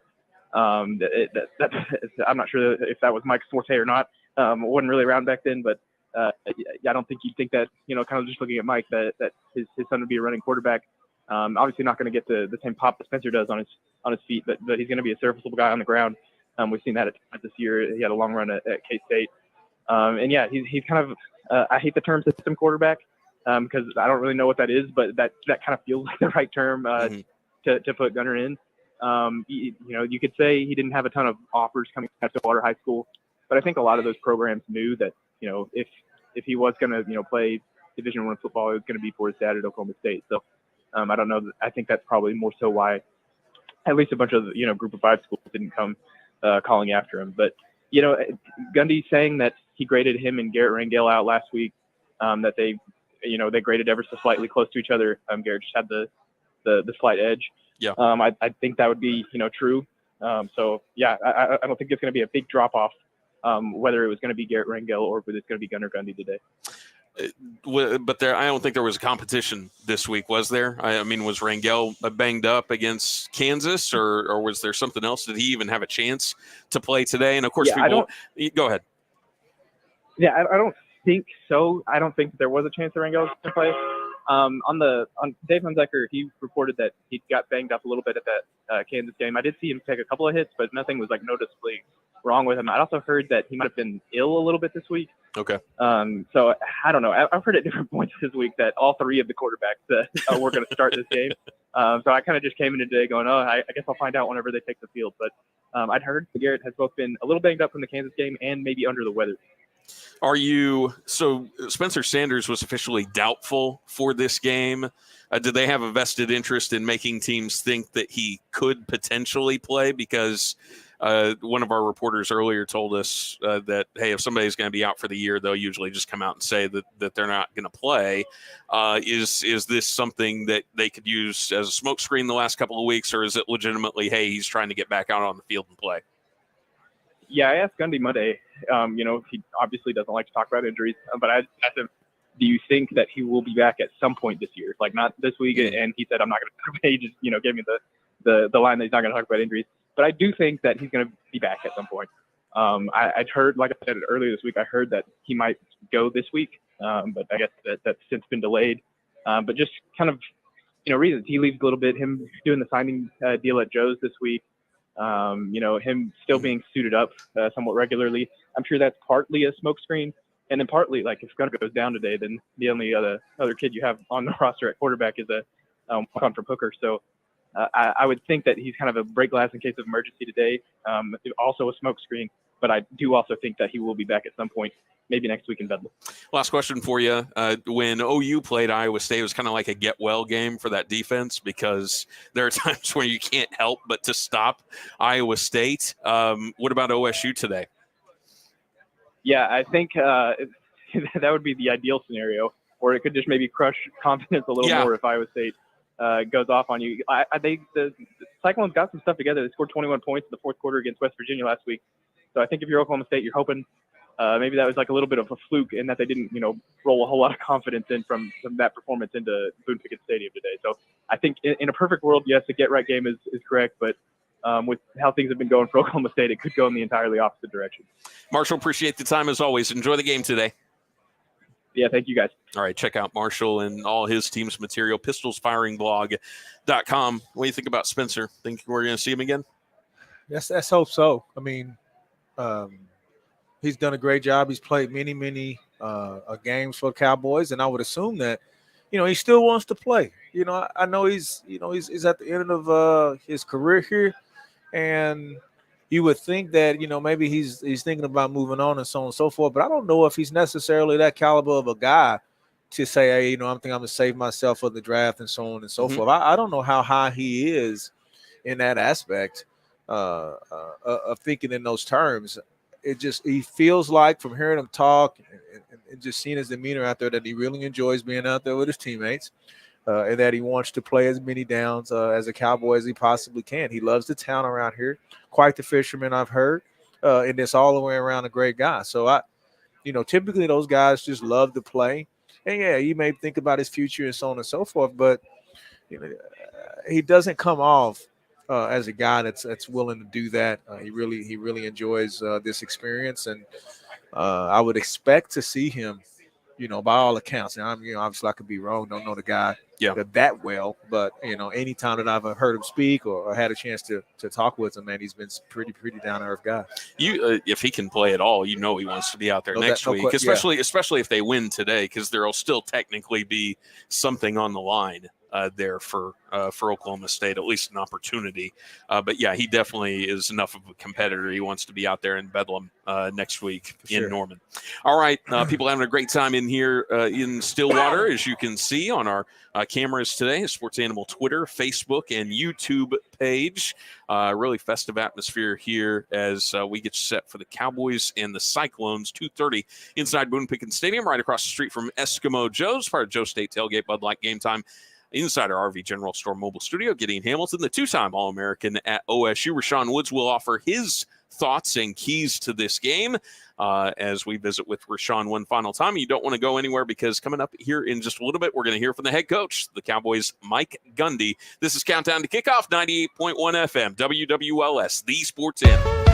I'm not sure if that was Mike's forte or not. Wasn't really around back then, but I don't think you'd think that, kind of just looking at Mike, that his son would be a running quarterback. Obviously not going to get the same pop that Spencer does on his feet, but he's going to be a serviceable guy on the ground. We've seen that at times this year. He had a long run at K-State. And yeah, he's kind of I hate the term system quarterback because I don't really know what that is, but that kind of feels like the right term to put Gunner in. You could say he didn't have a ton of offers coming out of Water High School, but I think a lot of those programs knew that, if he was going to, play Division I football, it was going to be for his dad at Oklahoma State. So I don't know. I think that's probably more so why at least a bunch of, Group of 5 schools didn't come calling after him. But, Gundy saying that he graded him and Garrett Rangel out last week, that they graded ever so slightly close to each other. Garrett just had the slight edge. Yeah. I think that would be, true. So yeah, I don't think it's going to be a big drop off, whether it was going to be Garrett Rangel or whether it's going to be Gunnar Gundy today. But I don't think there was a competition this week, was there? I mean, was Rangel banged up against Kansas, or was there something else? Did he even have a chance to play today? And of course, go ahead. Yeah, I don't think so. I don't think there was a chance that Rangel was going to play. On Dave Hunziker, he reported that he got banged up a little bit at that Kansas game. I did see him take a couple of hits, but nothing was noticeably wrong with him. I also heard that he might have been ill a little bit this week. Okay. So I don't know. I've heard at different points this week that all three of the quarterbacks were going to start this game. So I kind of just came in today going, I guess I'll find out whenever they take the field. But I'd heard Garrett has both been a little banged up from the Kansas game and maybe under the weather. So Spencer Sanders was officially doubtful for this game. Did they have a vested interest in making teams think that he could potentially play? Because one of our reporters earlier told us that, hey, if somebody's going to be out for the year, they'll usually just come out and say that they're not going to play. Is this something that they could use as a smokescreen the last couple of weeks, or is it legitimately, hey, he's trying to get back out on the field and play? Yeah, I asked Gundy Monday. He obviously doesn't like to talk about injuries, but I asked him, do you think that he will be back at some point this year? Like, not this week. And he said, I'm not going to talk about it. He just, gave me the line that he's not going to talk about injuries. But I do think that he's going to be back at some point. I'd heard, like I said earlier this week, I heard that he might go this week. But I guess that's since been delayed. But just kind of, reasons. He leaves a little bit, him doing the signing deal at Joe's this week. Him still being suited up somewhat regularly. I'm sure that's partly a smokescreen. And then partly, like, if Gunnar goes down today, then the only other kid you have on the roster at quarterback is a from Hooker. So I would think that he's kind of a break glass in case of emergency today. Also a smokescreen. But I do also think that he will be back at some point, maybe next week in Bedlam. Last question for you. When OU played Iowa State, it was kind of like a get-well game for that defense because there are times where you can't help but to stop Iowa State. What about OSU today? Yeah, I think that would be the ideal scenario, or it could just maybe crush confidence a little more if Iowa State goes off on you. The Cyclones got some stuff together. They scored 21 points in the fourth quarter against West Virginia last week. So I think if you're Oklahoma State, you're hoping maybe that was like a little bit of a fluke in that they didn't, roll a whole lot of confidence in from that performance into Boone Pickens Stadium today. So I think in a perfect world, yes, the get-right game is correct, but with how things have been going for Oklahoma State, it could go in the entirely opposite direction. Marshall, appreciate the time as always. Enjoy the game today. Yeah, thank you, guys. All right, check out Marshall and all his team's material, pistolsfiringblog.com. What do you think about Spencer? Think we're going to see him again? Yes, let's hope so. I mean, he's done a great job. He's played many games for Cowboys, and I would assume that, he still wants to play. I know he's at the end of his career here, and you would think that, maybe he's thinking about moving on and so on and so forth. But I don't know if he's necessarily that caliber of a guy to say, hey, I'm thinking I'm going to save myself for the draft and so on and so forth. I don't know how high he is in that aspect of thinking in those terms. He feels like, from hearing him talk and just seeing his demeanor out there, that he really enjoys being out there with his teammates. And that he wants to play as many downs as a Cowboy as he possibly can. He loves the town around here. Quite the fisherman, I've heard. And it's all the way around a great guy. So, typically those guys just love to play. And, yeah, you may think about his future and so on and so forth. But, he doesn't come off as a guy that's willing to do that. He really enjoys this experience. And I would expect to see him by all accounts, and I'm, obviously I could be wrong, don't know the guy that well, but anytime that I've heard him speak or had a chance to talk with him, man, he's been pretty down to earth guy. If he can play at all, he wants to be out there next week, especially if they win today, because there'll still technically be something on the line there for Oklahoma State, at least an opportunity. But yeah, he definitely is enough of a competitor. He wants to be out there in Bedlam next week in Norman. All right, people having a great time in here in Stillwater, as you can see on our cameras today, Sports Animal Twitter, Facebook, and YouTube page. Really festive atmosphere here as we get set for the Cowboys and the Cyclones, 2:30 inside Boone Pickens Stadium, right across the street from Eskimo Joe's, part of Joe State Tailgate, Bud Light, Game Time. Inside our RV General Store mobile studio, Gideon Hamilton, the two-time All-American at OSU. Rashaun Woods will offer his thoughts and keys to this game as we visit with Rashaun one final time. You don't want to go anywhere, because coming up here in just a little bit, we're going to hear from the head coach, the Cowboys, Mike Gundy. This is Countdown to Kickoff, 98.1 FM, WWLS, the Sports Animal.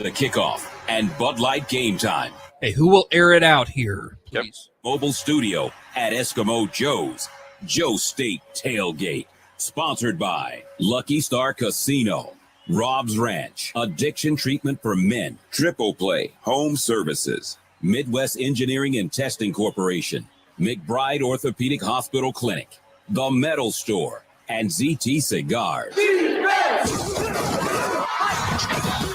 The Kickoff and Bud Light Game Time. Hey, who will air it out here, please? Mobile studio at Eskimo Joe's. Joe State Tailgate. Sponsored by Lucky Star Casino, Rob's Ranch, Addiction Treatment for Men, Triple Play, Home Services, Midwest Engineering and Testing Corporation, McBride Orthopedic Hospital Clinic, The Metal Store, and ZT Cigars.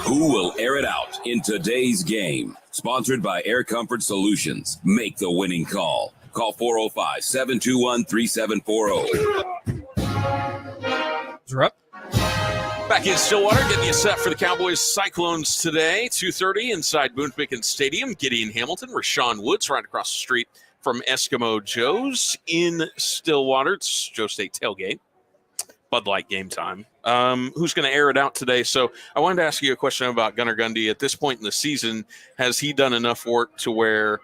Who will air it out in today's game? Sponsored by Air Comfort Solutions. Make the winning call. Call 405-721-3740. You're up. Back in Stillwater, getting you set for the Cowboys Cyclones today. 2:30 inside Boone Pickens Stadium. Gideon Hamilton, Rashaun Woods, right across the street from Eskimo Joe's in Stillwater. It's Joe State Tailgate. Bud Light Game Time. Who's going to air it out today? So I wanted to ask you a question about Gunnar Gundy. At this point in the season, has he done enough work to where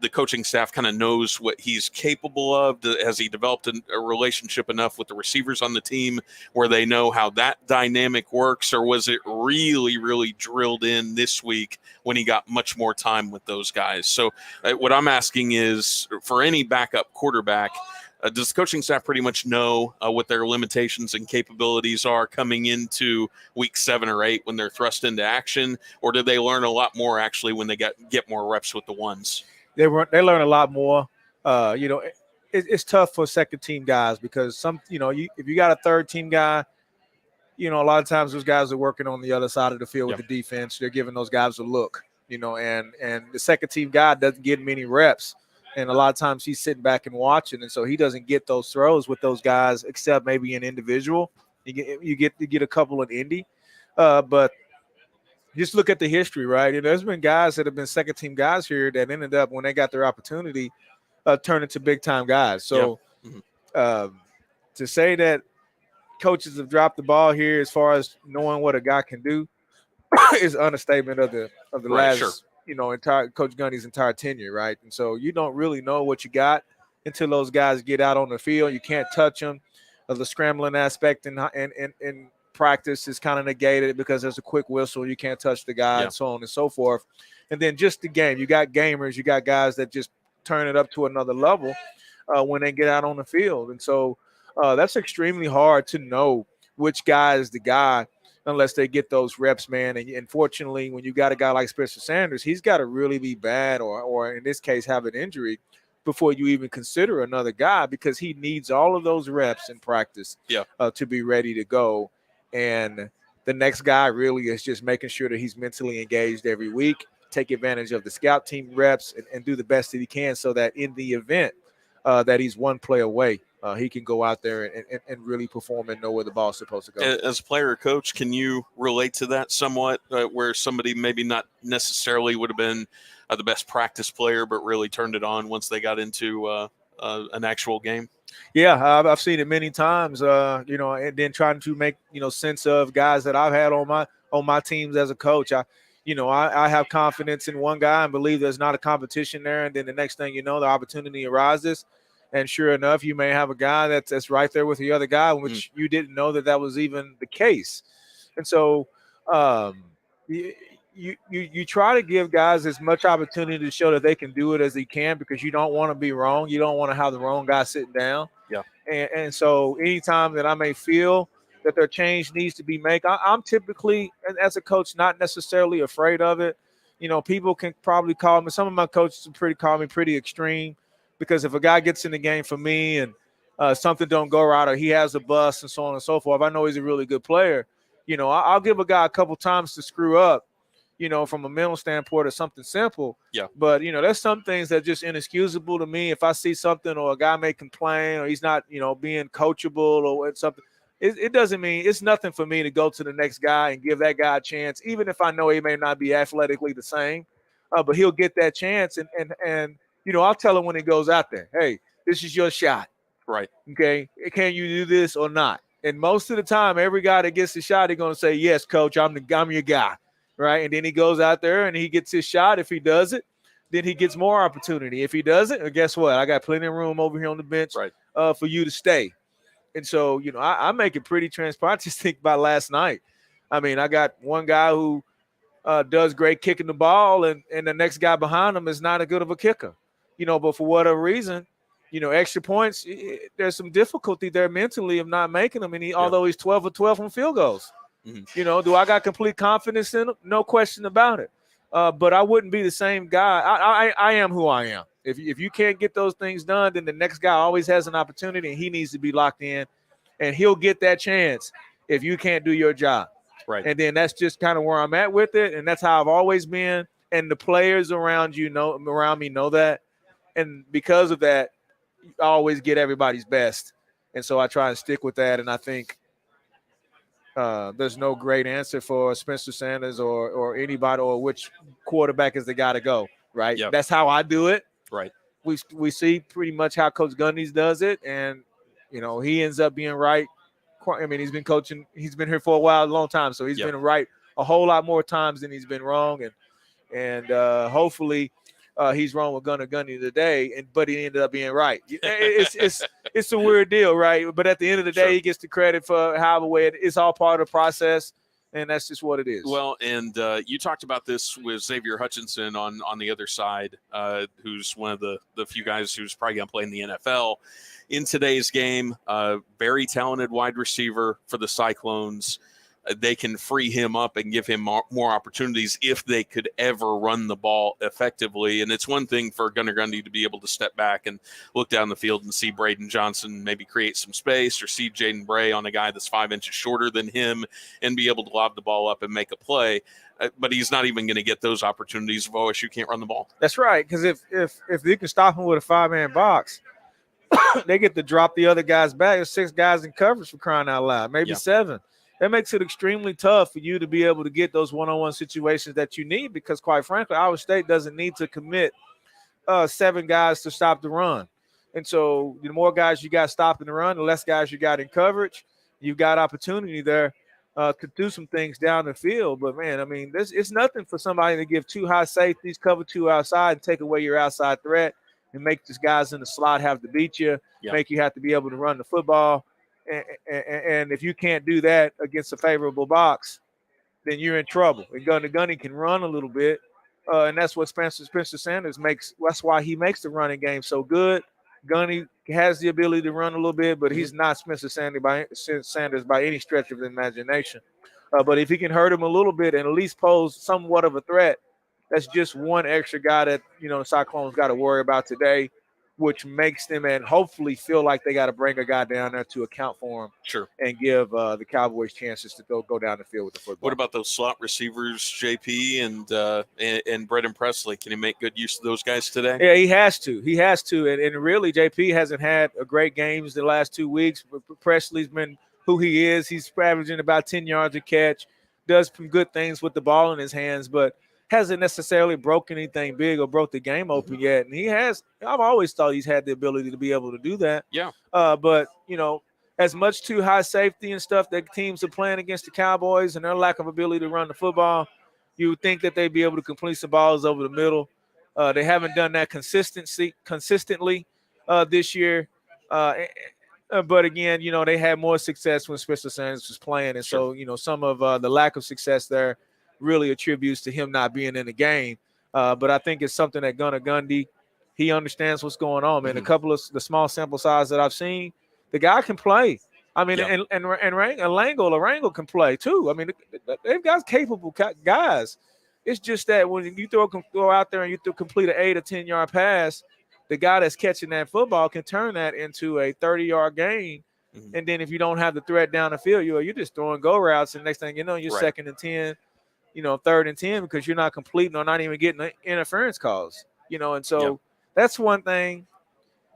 the coaching staff kind of knows what he's capable of? Has he developed a relationship enough with the receivers on the team where they know how that dynamic works? Or was it really, really drilled in this week when he got much more time with those guys? So what I'm asking is, for any backup quarterback, does the coaching staff pretty much know what their limitations and capabilities are coming into week 7 or 8 when they're thrust into action? Or did they learn a lot more actually when they get more reps with the ones? They learn a lot more. It's tough for second team guys because if you got a third team guy, a lot of times those guys are working on the other side of the field with the defense. They're giving those guys a look, and the second team guy doesn't get many reps. And a lot of times he's sitting back and watching, and so he doesn't get those throws with those guys, except maybe an individual. You get a couple in Indy, but just look at the history, right? There's been guys that have been second team guys here that ended up, when they got their opportunity, turn into big time guys. So to say that coaches have dropped the ball here as far as knowing what a guy can do is an understatement of the last. Sure. Entire Coach Gundy's entire tenure, right? And so you don't really know what you got until those guys get out on the field. You can't touch them. The scrambling aspect in practice is kind of negated because there's a quick whistle. You can't touch the guy and so on and so forth. And then just the game. You got gamers. You got guys that just turn it up to another level when they get out on the field. And so that's extremely hard to know which guy is the guy unless they get those reps, man. And unfortunately, when you got a guy like Spencer Sanders, he's got to really be bad or in this case have an injury before you even consider another guy, because he needs all of those reps in practice to be ready to go. And the next guy really is just making sure that he's mentally engaged every week, take advantage of the scout team reps and do the best that he can so that in the event that he's one play away, he can go out there and really perform and know where the ball's supposed to go. As a player or coach, can you relate to that somewhat, where somebody maybe not necessarily would have been the best practice player, but really turned it on once they got into an actual game? Yeah, I've seen it many times, and then trying to make, sense of guys that I've had on my teams as a coach. I have confidence in one guy and believe there's not a competition there. And then the next thing you know, the opportunity arises. And sure enough, you may have a guy that's right there with the other guy, which you didn't know that was even the case. And so you try to give guys as much opportunity to show that they can do it as they can, because you don't want to be wrong. You don't want to have the wrong guy sitting down. Yeah. And so anytime that I may feel that their change needs to be made, I'm typically, as a coach, not necessarily afraid of it. People can probably call me. Some of my coaches call me pretty extreme, because if a guy gets in the game for me and something don't go right or he has a bust and so on and so forth, I know he's a really good player. I'll give a guy a couple times to screw up, from a mental standpoint or something simple. Yeah. But, there's some things that are just inexcusable to me. If I see something or a guy may complain or he's not, being coachable or something, it doesn't mean it's nothing for me to go to the next guy and give that guy a chance, even if I know he may not be athletically the same, but he'll get that chance. And I'll tell him when he goes out there, hey, this is your shot. Right. Okay. Can you do this or not? And most of the time, every guy that gets the shot, they're going to say, yes, coach, I'm your guy. Right. And then he goes out there and he gets his shot. If he does it, then he gets more opportunity. If he doesn't, guess what? I got plenty of room over here on the bench for you to stay. And so, I make it pretty transparent. Just think about last night. I mean, I got one guy who does great kicking the ball, and the next guy behind him is not as good of a kicker, but for whatever reason, extra points, there's some difficulty there mentally of not making them. And although he's 12 or 12 from field goals, do I got complete confidence in him? No question about it. But I wouldn't be the same guy. I am who I am. If you can't get those things done, then the next guy always has an opportunity, and he needs to be locked in, and he'll get that chance if you can't do your job. Right. And then that's just kind of where I'm at with it, and that's how I've always been. And the players around me know that, and because of that, I always get everybody's best, and so I try and stick with that. And I think there's no great answer for Spencer Sanders or anybody, or which quarterback is the guy to go. Right. Yep. That's how I do it. Right. We see pretty much how Coach Gundy's does it, and he ends up being right. I mean, he's been coaching. He's been here for a while, a long time, so he's been right a whole lot more times than he's been wrong, and hopefully he's wrong with Gundy today, but he ended up being right. It's a weird deal, right? But at the end of the day, he gets the credit for however way it's all part of the process. And that's just what it is. Well, and you talked about this with Xavier Hutchinson on the other side, who's one of the few guys who's probably going to play in the NFL in today's game. Very talented wide receiver for the Cyclones. They can free him up and give him more opportunities if they could ever run the ball effectively. And it's one thing for Gunnar Gundy to be able to step back and look down the field and see Braden Johnson maybe create some space, or see Jaden Bray on a guy that's 5 inches shorter than him and be able to lob the ball up and make a play. But he's not even going to get those opportunities if OSU can't run the ball. That's right, because if you can stop him with a 5-man box, they get to drop the other guys back. There's 6 guys in coverage, for crying out loud, maybe 7. That makes it extremely tough for you to be able to get those one-on-one situations that you need, because, quite frankly, Iowa State doesn't need to commit 7 guys to stop the run. And so the more guys you got stopping the run, the less guys you got in coverage. You've got opportunity there to do some things down the field. But, man, I mean, it's nothing for somebody to give 2 high safeties, cover 2 outside, and take away your outside threat and make these guys in the slot have to beat you, make you have to be able to run the football. And if you can't do that against a favorable box, then you're in trouble. And Gundy can run a little bit, and that's what Spencer Sanders makes. That's why he makes the running game so good. Gundy has the ability to run a little bit, but he's not Spencer Sanders by any stretch of the imagination. But if he can hurt him a little bit and at least pose somewhat of a threat, that's just one extra guy that the Cyclones got to worry about today, which makes them and hopefully feel like they got to bring a guy down there to account for him. Sure. And give the Cowboys chances to go down the field with the football. What about those slot receivers, JP and Brendan Presley? Can he make good use of those guys today? Yeah, he has to. And really, JP hasn't had a great games the last 2 weeks. Presley's been who he is. He's averaging about 10 yards a catch, does some good things with the ball in his hands, but hasn't necessarily broken anything big or broke the game open yet. And I've always thought he's had the ability to be able to do that. Yeah. But, as much too high safety and stuff that teams are playing against the Cowboys and their lack of ability to run the football, you would think that they'd be able to complete some balls over the middle. They haven't done that consistently this year. But again, they had more success when Spencer Sanders was playing. And so, some of the lack of success there really attributes to him not being in the game. But I think it's something that Gunnar Gundy, he understands what's going on, man. A couple of the small sample size that I've seen, the guy can play. I mean, and Rangel can play too. I mean, they've got capable guys. It's just that when you go out there and you complete an 8 or 10 yard pass, the guy that's catching that football can turn that into a 30-yard gain. And then if you don't have the threat down the field, you're just throwing go routes, and next thing you know, you're 2nd and 10. 3rd and 10, because you're not completing or not even getting interference calls, and so that's one thing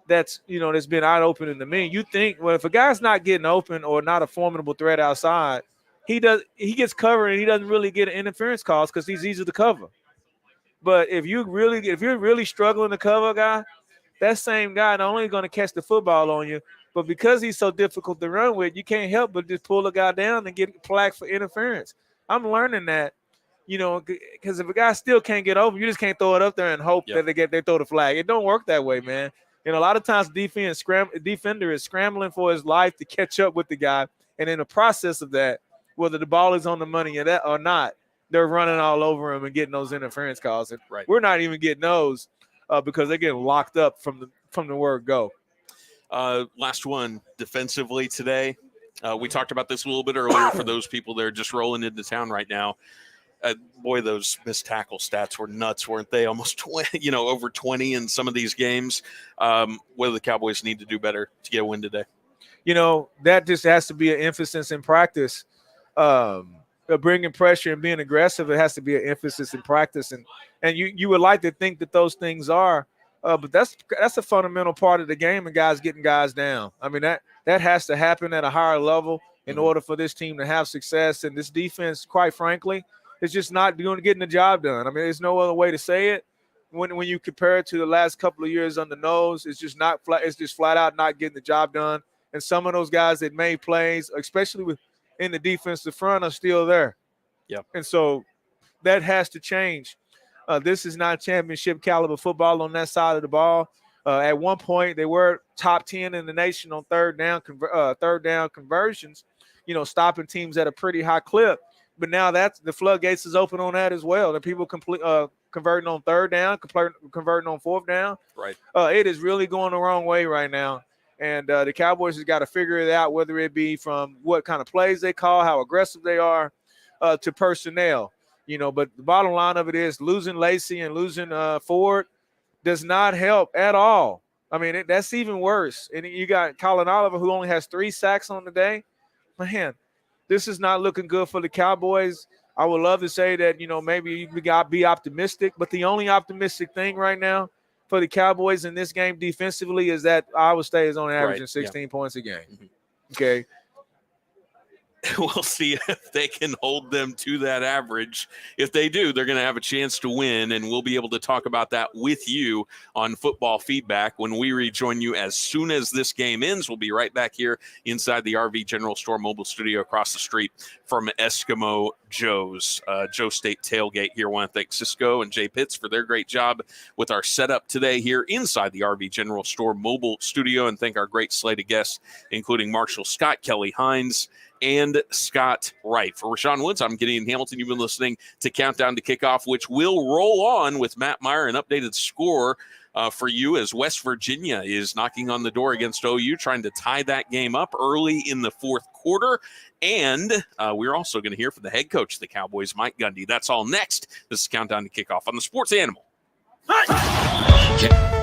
that's been eye-opening to me. You think, well, if a guy's not getting open or not a formidable threat outside, he gets covered and he doesn't really get interference calls because he's easy to cover. But if you're really struggling to cover a guy, that same guy not only going to catch the football on you, but because he's so difficult to run with, you can't help but just pull a guy down and get flagged for interference. I'm learning that. Because if a guy still can't get over, you just can't throw it up there and hope that they throw the flag. It don't work that way, man. A lot of times defender is scrambling for his life to catch up with the guy, and in the process of that, whether the ball is on the money or not, they're running all over them and getting those interference calls. And Right. we're not even getting those because they're getting locked up from the word go. Last one, defensively today. We talked about this a little bit earlier for those people that are just rolling into town right now. Boy, those missed tackle stats were nuts, weren't they? Almost 20, over 20 in some of these games. What do the Cowboys need to do better to get a win today? That just has to be an emphasis in practice. Bringing pressure and being aggressive, it has to be an emphasis in practice. And you would like to think that those things are, but that's a fundamental part of the game and guys getting guys down. I mean, that has to happen at a higher level in order for this team to have success. And this defense, quite frankly, is just not getting the job done. I mean, there's no other way to say it. When you compare it to the last couple of years on the nose, it's just not flat. It's just flat out not getting the job done. And some of those guys that made plays, especially in the defensive front, are still there. Yep. And so that has to change. This is not championship caliber football on that side of the ball. At one point, they were top 10 in the nation on third down conversions, stopping teams at a pretty high clip. But now that's the floodgates is open on that as well. The people converting on third down, converting on fourth down. Right. It is really going the wrong way right now. And the Cowboys has got to figure it out, whether it be from what kind of plays they call, how aggressive they are, to personnel. But the bottom line of it is losing Lacey and losing Ford does not help at all. I mean, that's even worse. And you got Colin Oliver, who only has 3 sacks on the day. Man, this is not looking good for the Cowboys. I would love to say that, maybe we got to be optimistic, but the only optimistic thing right now for the Cowboys in this game defensively is that Iowa State is only averaging 16 points a game. Mm-hmm. Okay. We'll see if they can hold them to that average. If they do, they're going to have a chance to win, and we'll be able to talk about that with you on Football Feedback when we rejoin you as soon as this game ends. We'll be right back here inside the RV General Store mobile studio across the street from Eskimo Joe's. Joe State Tailgate here. I want to thank Cisco and Jay Pitts for their great job with our setup today here inside the RV General Store mobile studio, and thank our great slate of guests, including Marshall Scott, Kelly Hines, and Scott Wright. For Rashaun Woods, I'm Gideon Hamilton. You've been listening to Countdown to Kickoff, which will roll on with Matt Meyer, an updated score for you as West Virginia is knocking on the door against OU, trying to tie that game up early in the fourth quarter. And we're also going to hear from the head coach of the Cowboys, Mike Gundy. That's all next. This is Countdown to Kickoff on the Sports Animal. Hi.